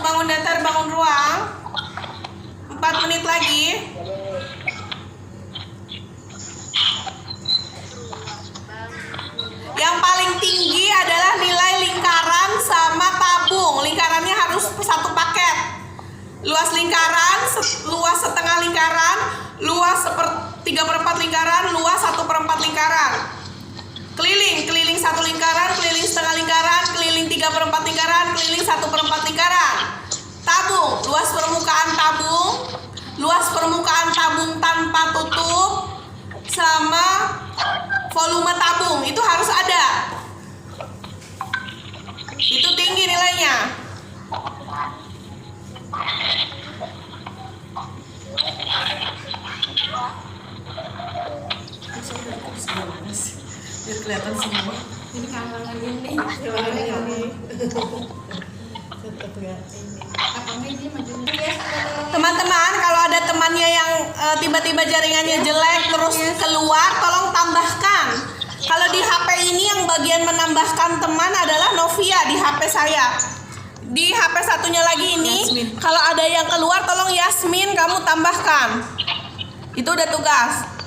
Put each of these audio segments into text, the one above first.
bangun datar, bangun ruang. 4 menit lagi. Yang paling tinggi adalah nilai lingkaran sama tabung. Lingkarannya harus satu paket. Luas lingkaran, luas setengah lingkaran, luas 3/4 lingkaran, luas 1/4 lingkaran. Keliling satu lingkaran, keliling setengah lingkaran, keliling 3/4 lingkaran, keliling 1/4 lingkaran. Tabung, luas permukaan tabung tanpa tutup, sama volume tabung itu harus ada. Itu tinggi nilainya. Biar kelihatan semua. Ini kalangan ini. Teman-teman, kalau ada temannya yang tiba-tiba jaringannya jelek terus keluar, tolong tambahkan. Kalau di HP ini yang bagian menambahkan teman adalah Novia di HP saya. Di HP satunya lagi ini, kalau ada yang keluar tolong Yasmin kamu tambahkan. Itu udah tugas.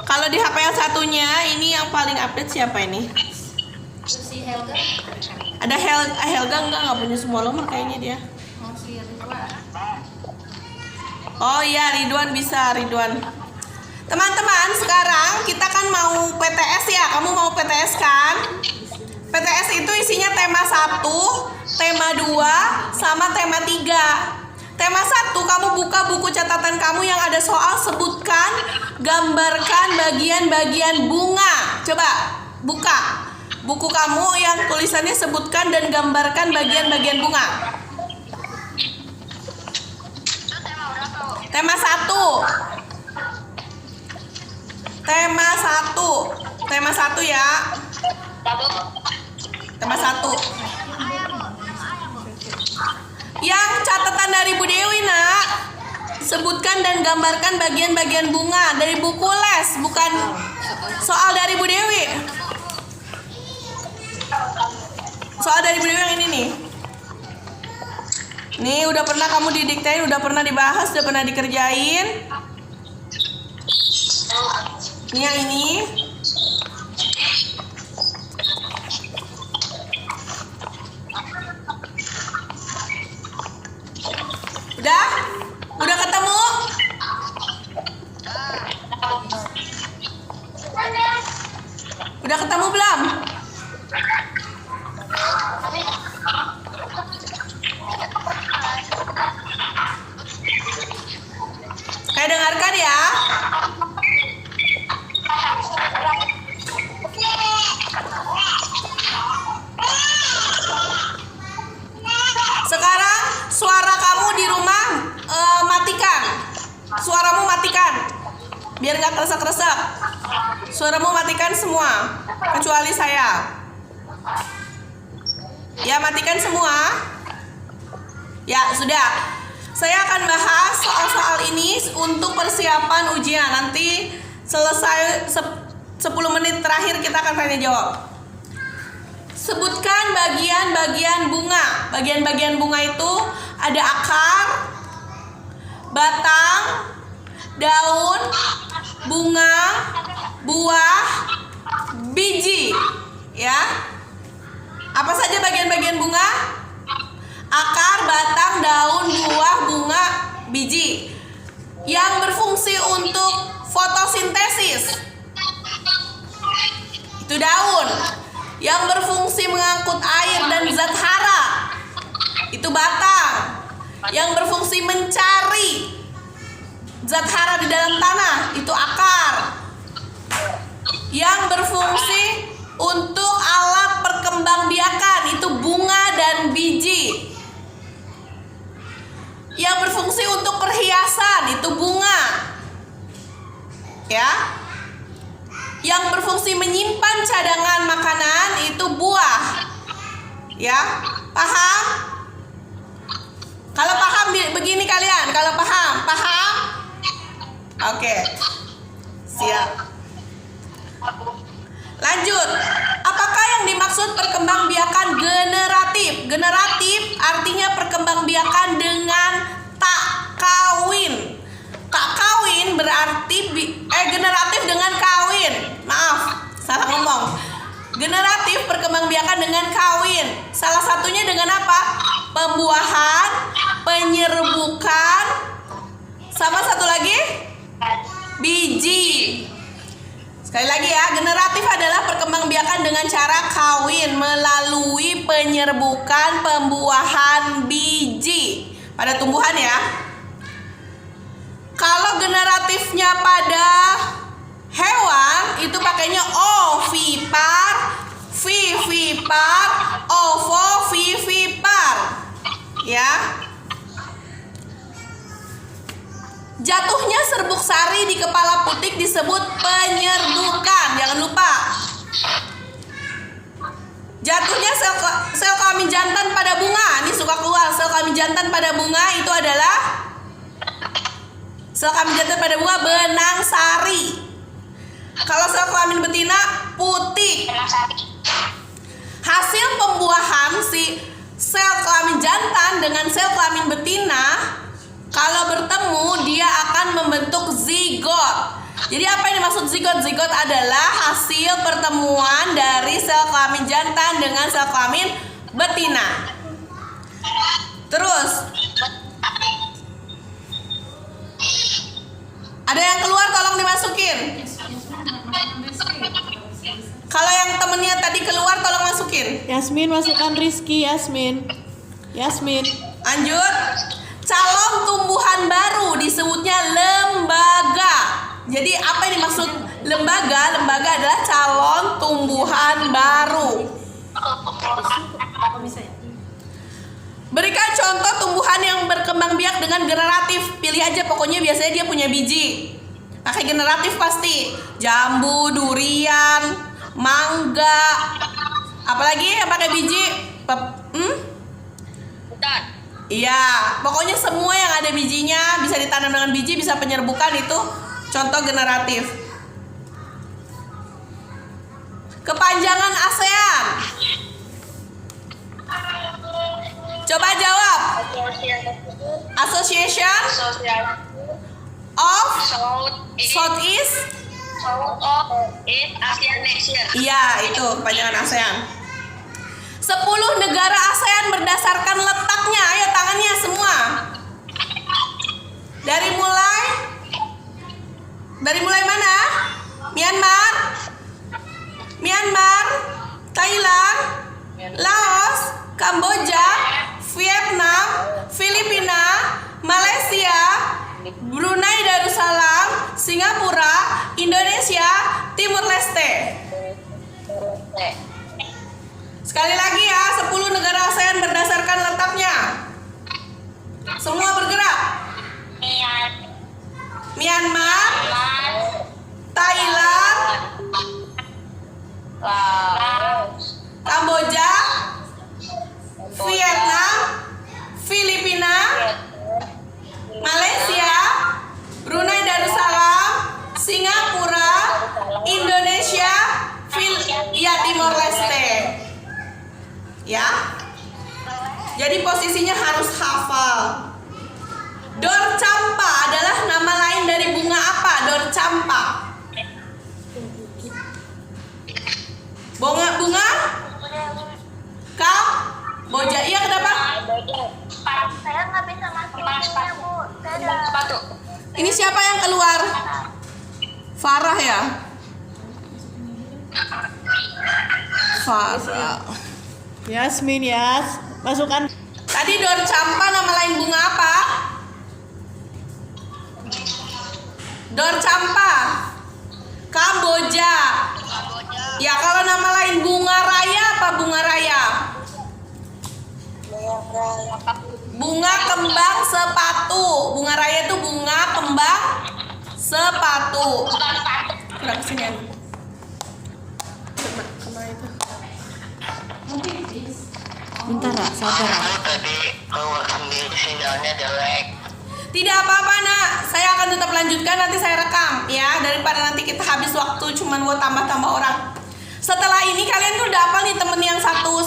Kalau di HP yang satunya ini yang paling update siapa ini? Si Helga. Ada Helga nggak punya semua nomor kayaknya dia. Oh, si Ridwan. Oh iya, Ridwan bisa, Ridwan. Teman-teman, sekarang kita kan mau PTS ya. Kamu mau PTS kan? PTS itu isinya tema 1, tema 2, sama tema 3. Tema 1, kamu buka buku catatan kamu yang ada soal sebutkan, gambarkan bagian-bagian bunga. Coba buka buku kamu yang tulisannya sebutkan dan gambarkan bagian-bagian bunga. Tema 1. Tema 1 ya. Tema 1. Yang catatan dari Bu Dewi, Nak. Sebutkan dan gambarkan bagian-bagian bunga dari buku les, bukan soal dari Bu Dewi. Soal dari Bu Dewi yang ini nih. Nih udah pernah kamu didiktein, udah pernah dibahas, udah pernah dikerjain. Ini yang ini. Udah ketemu? Udah ketemu belum? Kayak dengarkan ya. Sekarang suara kamu di rumah matikan. Suaramu matikan. Biar gak kresek-kresek. Suaramu matikan semua, kecuali saya. Ya, matikan semua. Ya, sudah. Saya akan bahas soal-soal ini untuk persiapan ujian. Nanti selesai 10 menit terakhir kita akan tanya jawab. Sebutkan bagian-bagian bunga. Bagian-bagian bunga itu ada akar, batang, daun, bunga, buah, biji. Ya. Apa saja bagian-bagian bunga? Akar, batang, daun, buah, bunga, biji. Yang berfungsi untuk fotosintesis. Itu daun. Yang berfungsi mengangkut air dan zat hara. Itu batang. Yang berfungsi mencari zat hara di dalam tanah. Itu akar. Yang berfungsi untuk alat perkembangbiakan. Itu bunga dan biji. Yang berfungsi untuk perhiasan. Itu bunga. Ya. Yang berfungsi menyimpan cadangan makanan itu buah. Ya, paham? Kalau paham begini kalian, kalau paham? Oke. Siap. Lanjut. Apakah yang dimaksud perkembangbiakan generatif? Generatif artinya perkembangan perkembangbiakan dengan tak kawin. Tak kawin berarti generatif dengan kawin. Maaf, salah ngomong. Generatif perkembangbiakan dengan kawin. Salah satunya dengan apa? Pembuahan, penyerbukan, sama satu lagi biji. Sekali lagi ya, generatif adalah perkembangbiakan dengan cara kawin melalui penyerbukan, pembuahan biji pada tumbuhan ya. Kalau generatifnya pada hewan itu pakainya ovipar, vivipar, ovovivipar. Ya. Jatuhnya serbuk sari di kepala putik disebut penyerbukan. Jangan lupa. Jatuhnya sel kelamin jantan pada bunga. Ini suka keluar. Sel kelamin jantan pada bunga itu adalah sel kelamin jantan pada bunga benang sari. Kalau sel kelamin betina putik. Hasil pembuahan si sel kelamin jantan dengan sel kelamin betina kalau bertemu dia akan membentuk zigot. Jadi apa yang dimaksud zigot? Zigot adalah hasil pertemuan dari sel kelamin jantan dengan sel kelamin betina. Terus ada yang keluar tolong dimasukin. Kalau yang temennya tadi keluar tolong masukin. Yasmin, masukkan Rizky. Yasmin. Lanjut. Calon tumbuhan baru disebutnya lembaga. Jadi apa yang dimaksud lembaga? Lembaga adalah calon tumbuhan baru. Berikan contoh tumbuhan yang berkembang biak dengan generatif. Pilih aja, pokoknya biasanya dia punya biji. Pakai generatif pasti. Jambu, durian, mangga. Apalagi yang pakai biji? Iya, pokoknya semua yang ada bijinya bisa ditanam dengan biji, bisa penyerbukan, itu contoh generatif. Kepanjangan ASEAN. Coba jawab. Association of Southeast Asian Nation. Iya, itu kepanjangan ASEAN. 10 negara ASEAN berdasarkan letaknya. Ayo tangannya semua. Dari mulai mana? Myanmar, Thailand, Laos, Kamboja, Vietnam, Filipina, Malaysia, Brunei Darussalam, Singapura, Indonesia, Timur Leste. Sekali lagi ya, 10 negara ASEAN berdasarkan letaknya. Semua bergerak. Myanmar, Thailand, Kamboja, Vietnam, Filipina, Malaysia, Brunei Darussalam, Singapura, Indonesia, Timor Leste. Ya. Jadi posisinya harus hafal. Dorcampa adalah nama lain dari bunga apa? Dorcampa. Bunga Kamboja. Iya, kenapa? Saya nggak bisa masukinnya, Bu. Sepatu. Ini siapa yang keluar? Farah ya? Farah. Yasmin, masukkan. Tadi dorcampa nama lain bunga apa? Dorcampa. Kamboja. Ya, kalau nama lain bunga raya apa bunga raya? Bunga kembang sepatu. Bunga raya itu bunga kembang sepatu. Udah kesini ya. Kemana itu? Bentar, Ra, sabar, Ra. Tadi sinyalnya jelek. Tidak apa-apa, Nak. Saya akan tetap lanjutkan, nanti saya rekam ya, daripada nanti kita habis waktu cuman buat tambah-tambah orang. Setelah ini kalian kan udah hafal nih, temen yang satu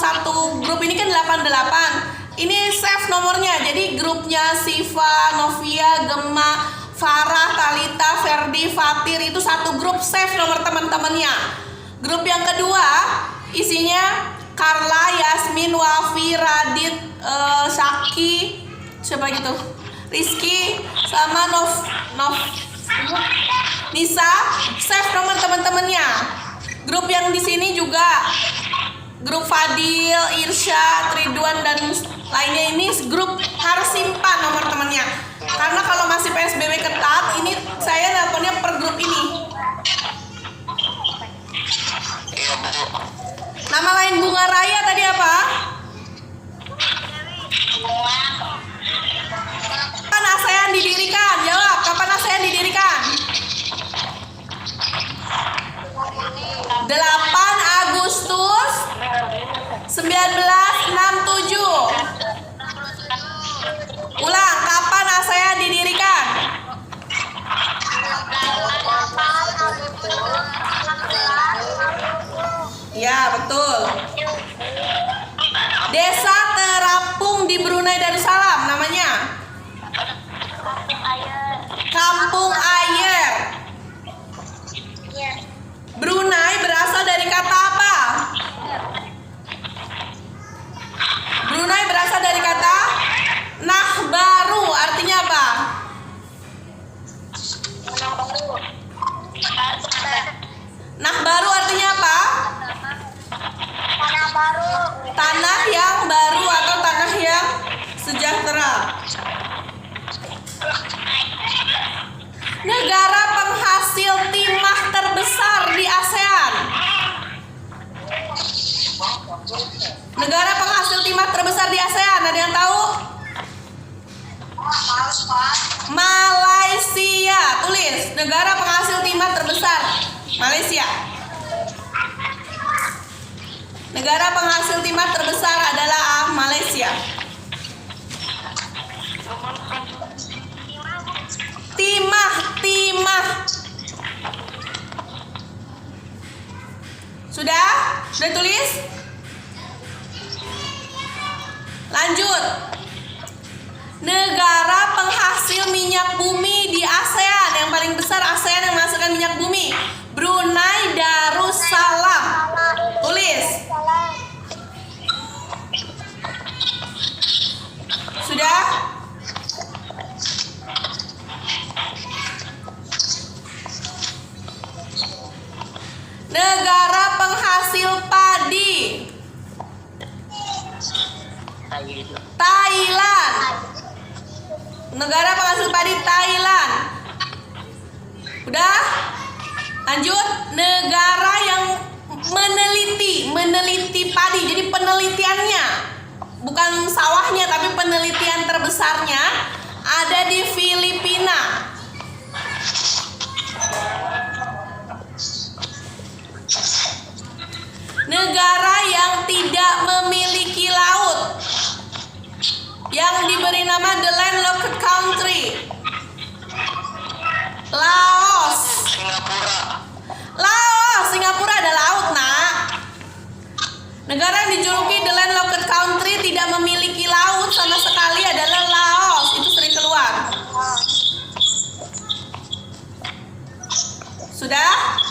grup ini kan 88. Ini save nomornya. Jadi grupnya Siva, Novia, Gemma, Farah, Talita, Ferdi, Fatir itu satu grup, save nomor teman-temannya. Grup yang kedua isinya Carla, Yasmin, Wafi, Radit, Syaki, siapa gitu? Rizky sama Nisa, save nomor teman-temannya. Grup yang di sini juga grup Fadil, Irsyad, Ridwan dan lainnya ini grup harus simpan nomor temannya. Karena kalau masih PSBB ketat, ini saya nelponnya per grup ini. Iya, Bu. Nama lain Bunga Raya tadi apa? Kapan ASEAN didirikan? Jawab, kapan ASEAN didirikan? 8 Agustus 1967. Ulang, kapan ASEAN didirikan? Ya, betul. Desa terapung di Brunei Darussalam namanya Kampung Ayer. Brunei berasal dari kata apa? Brunei berasal dari kata Nahbaru, artinya apa? Nahbaru artinya apa? Tanah yang baru atau tanah yang sejahtera. Negara penghasil timah terbesar di ASEAN. Negara penghasil timah terbesar di ASEAN, ada yang tahu? Malaysia. Tulis, negara penghasil timah terbesar Malaysia. Negara penghasil timah terbesar adalah Malaysia. Timah. Sudah? Sudah tulis? Lanjut. Negara penghasil minyak bumi di ASEAN, yang paling besar ASEAN yang menghasilkan minyak bumi, Brunei Darussalam. Tulis. Sudah? Negara penghasil padi, Thailand. Negara penghasil padi Thailand. Udah? Lanjut. Negara yang meneliti padi. Jadi penelitiannya bukan sawahnya, tapi penelitian terbesarnya ada di Filipina. Negara yang tidak memiliki laut, yang diberi nama the landlocked country, Laos. Singapura ada laut, nak. Negara yang dijuluki the landlocked country tidak memiliki laut sama sekali adalah Laos. Itu sering keluar. Sudah?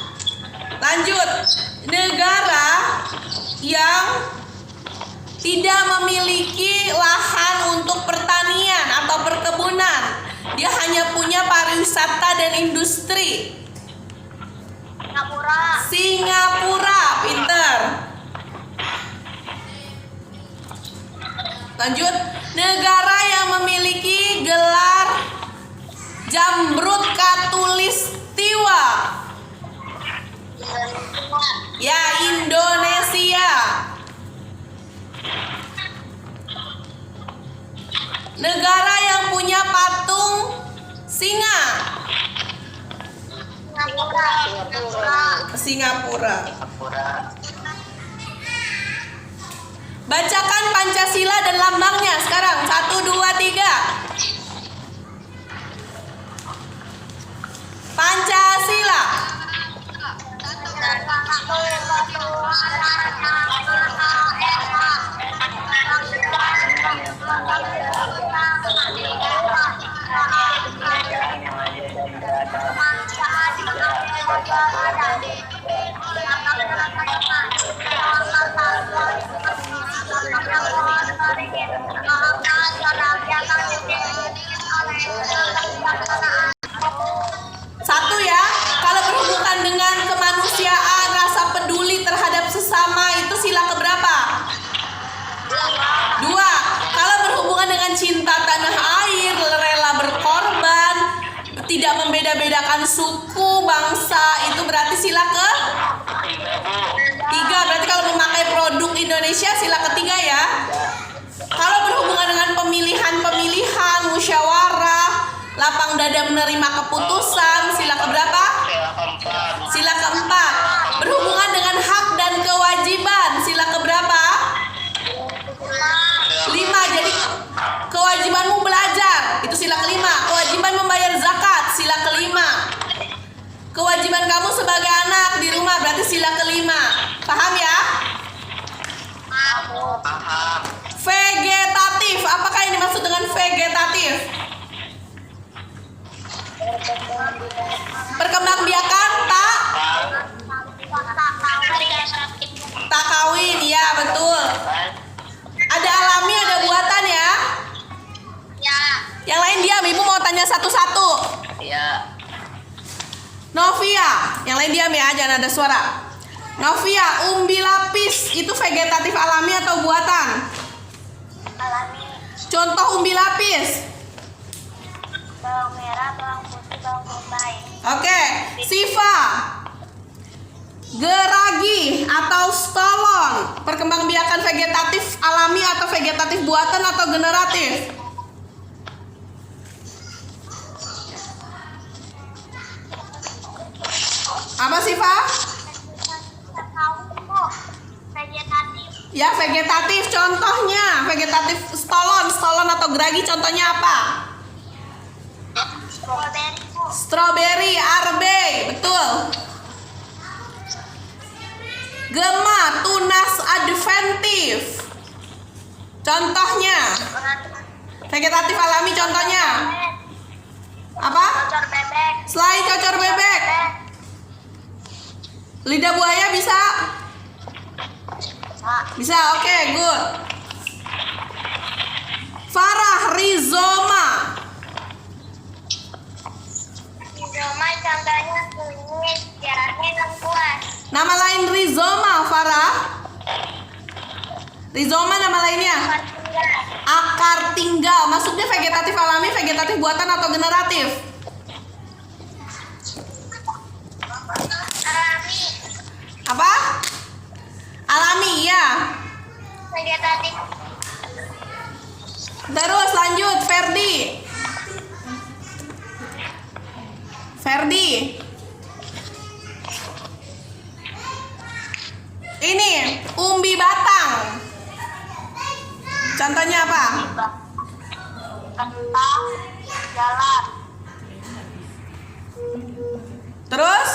Lanjut. Negara yang tidak memiliki lahan untuk pertanian atau perkebunan, dia hanya punya pariwisata dan industri. Singapura, pinter. Lanjut. Negara yang memiliki gelar Jamrut Khatulistiwa, ya, Indonesia. Negara yang punya patung singa, Singapura. Bacakan Pancasila dan lambangnya sekarang. 1, 2, 3. Pancasila. Satu ya, kalau berhubungan dengan kemanusiaan, rasa peduli terhadap sesama itu sila keberapa? 2. Kalau berhubungan dengan cinta tanah air, rela berkorban, tidak membeda-bedakan suku, bangsa, itu berarti sila ke 3. Berarti kalau memakai produk Indonesia sila ketiga ya. Kalau berhubungan dengan pemilihan, musyawarah, lapang dada menerima keputusan, sila keberapa? Sila keempat. Berhubungan dengan hak dan kewajiban, sila keberapa? 5. Jadi kewajibanmu belajar, itu sila kelima. Kewajiban membayar zakat, sila kelima. Kewajiban kamu sebagai anak di rumah, berarti sila kelima. Paham ya? Paham. Vegetatif, apakah yang dimaksud dengan vegetatif? Perkembangbiakan tak kawin, ya betul. Ada alami, ada buatan ya. Yang lain diam, ibu mau tanya satu-satu. Ya. Novia, yang lain diam ya, jangan ada suara. Novia, umbi lapis itu vegetatif alami atau buatan? Contoh umbi lapis. Bawang merah, bawang putih, bawang bombay. Oke, Siva. Geragi atau stolon, perkembangbiakan vegetatif alami atau vegetatif buatan atau generatif? Apa Siva? Vegetatif. Ya vegetatif, contohnya vegetatif stolon atau geragi contohnya apa? Strawberry. Strawberry, arbe, betul. Gema, tunas adventif. Contohnya, vegetatif alami contohnya. Apa? Cocor bebek. Selai cocor bebek. Lidah buaya bisa? Bisa, oke, good. Farah, rizoma. Rizoma contohnya kunyit, jahe, lengkuas. Nama lain rizoma, Farah? Rizoma nama lainnya? Akar tinggal. Maksudnya vegetatif alami, vegetatif buatan atau generatif? Alami. Apa? Alami, ya. Vegetatif. Terus lanjut, Ferdi. Ferdi. Ini, umbi batang. Contohnya apa? Kentang, jalan. Terus?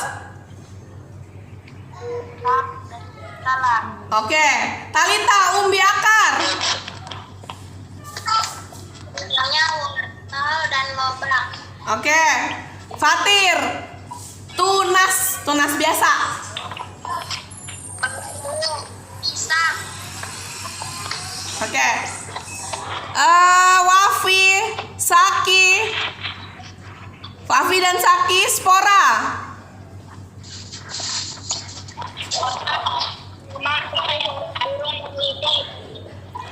Salah. Oke. Talita, umbi akar. Contohnya wortel dan lobak. Oke. Fatir, tunas biasa. Pisang. Oke. Wafi, Saki. Wafi dan Saki, spora.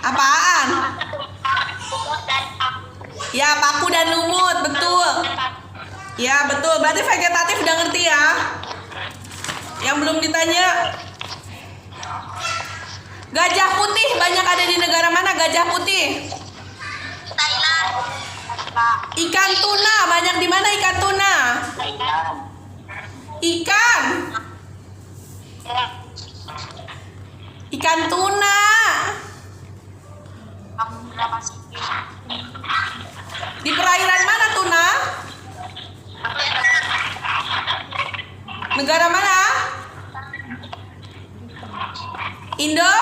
Apaan? Ya, paku dan lumut, betul. Ya, betul. Berarti vegetatif udah ngerti ya. Yang belum ditanya. Gajah putih banyak ada di negara mana gajah putih? Thailand. Ikan tuna banyak di mana ikan tuna? Ikan. Ikan tuna. Di perairan mana tuna? Negara mana? Indo?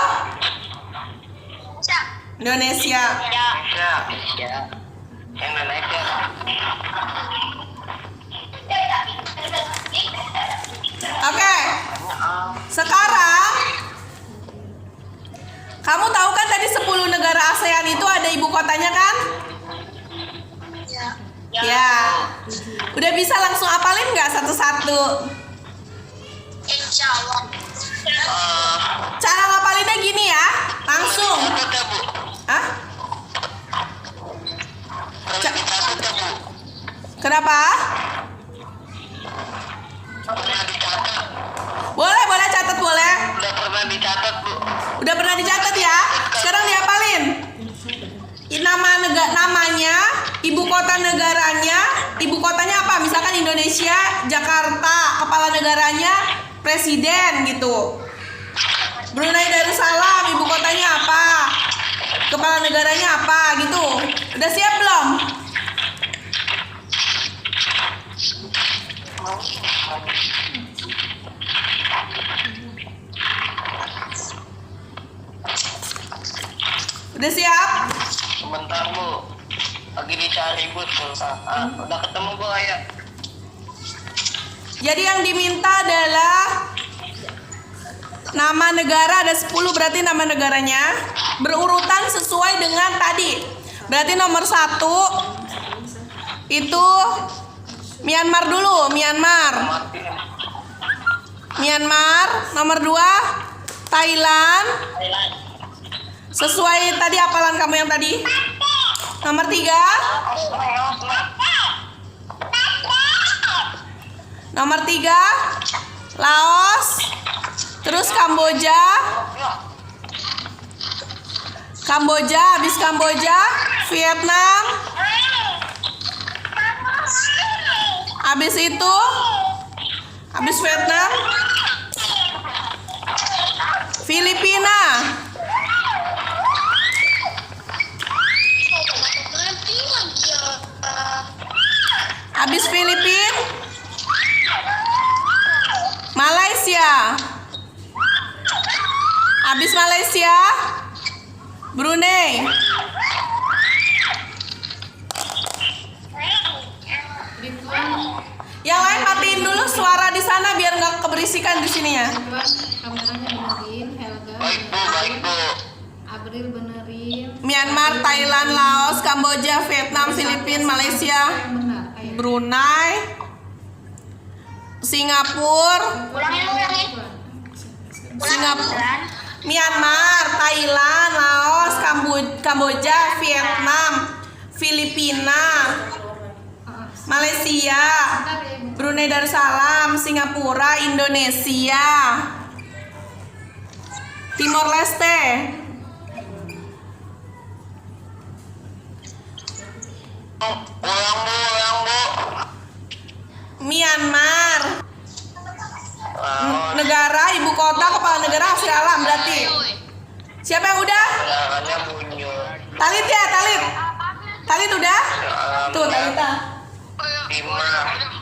Indonesia. Indonesia. Indonesia. Oke. Sekarang kamu tahu kan tadi 10 negara ASEAN itu ada Ya. Udah bisa langsung apalin nggak satu-satu? Insya Allah. Cara ngapalinnya gini ya, langsung. Catat ya, Bu. Hah? Perlu dicatat ya, Bu. Kenapa? Pernah dicatat. Boleh catat boleh. Udah pernah dicatat, Bu. Udah pernah dicatat ya? Sekarang diapalin. Namanya, ibu kota negaranya, ibu kotanya apa? Misalkan Indonesia, Jakarta, kepala negaranya presiden gitu. Brunei Darussalam, ibu kotanya apa? Kepala negaranya apa gitu. Udah siap belum? Udah siap? Sebentar, Bu. Lagi dicari, Bu. Udah ketemu, Bu, ayo. Jadi yang diminta adalah nama negara, ada 10 berarti nama negaranya berurutan sesuai dengan tadi. Berarti nomor 1 itu Myanmar dulu, Myanmar. Nomor 2 Thailand. Sesuai tadi apalan kamu yang tadi. Nomor 3 Laos. Terus Kamboja, habis Kamboja, Vietnam. Habis Vietnam, Filipina. Habis Filipina, Malaysia. Habis Malaysia, Brunei. Yang lain matiin dulu suara di sana biar nggak keberisikan di sini ya. Ridwan, kameranya benerin. Helga Baik, Bu. Baik, Bu. April benerin. Myanmar, Thailand, Laos, Kamboja, Vietnam, Filipina, Malaysia, Yang benar. Ayo. Brunei, Singapura, Myanmar, Thailand, Laos, Kamboja, Vietnam, Filipina, Malaysia, Bentar ya, Bu. Brunei Darussalam, Singapura, Indonesia, Timor Leste, Ulang, Bu. Myanmar, Laos. negara, ibu kota, kepala negara, hasil alam berarti. Siapa yang udah? Negaranya Bunyo. Talit ya, Talit. Talit udah? Tuh, Talita. Timah.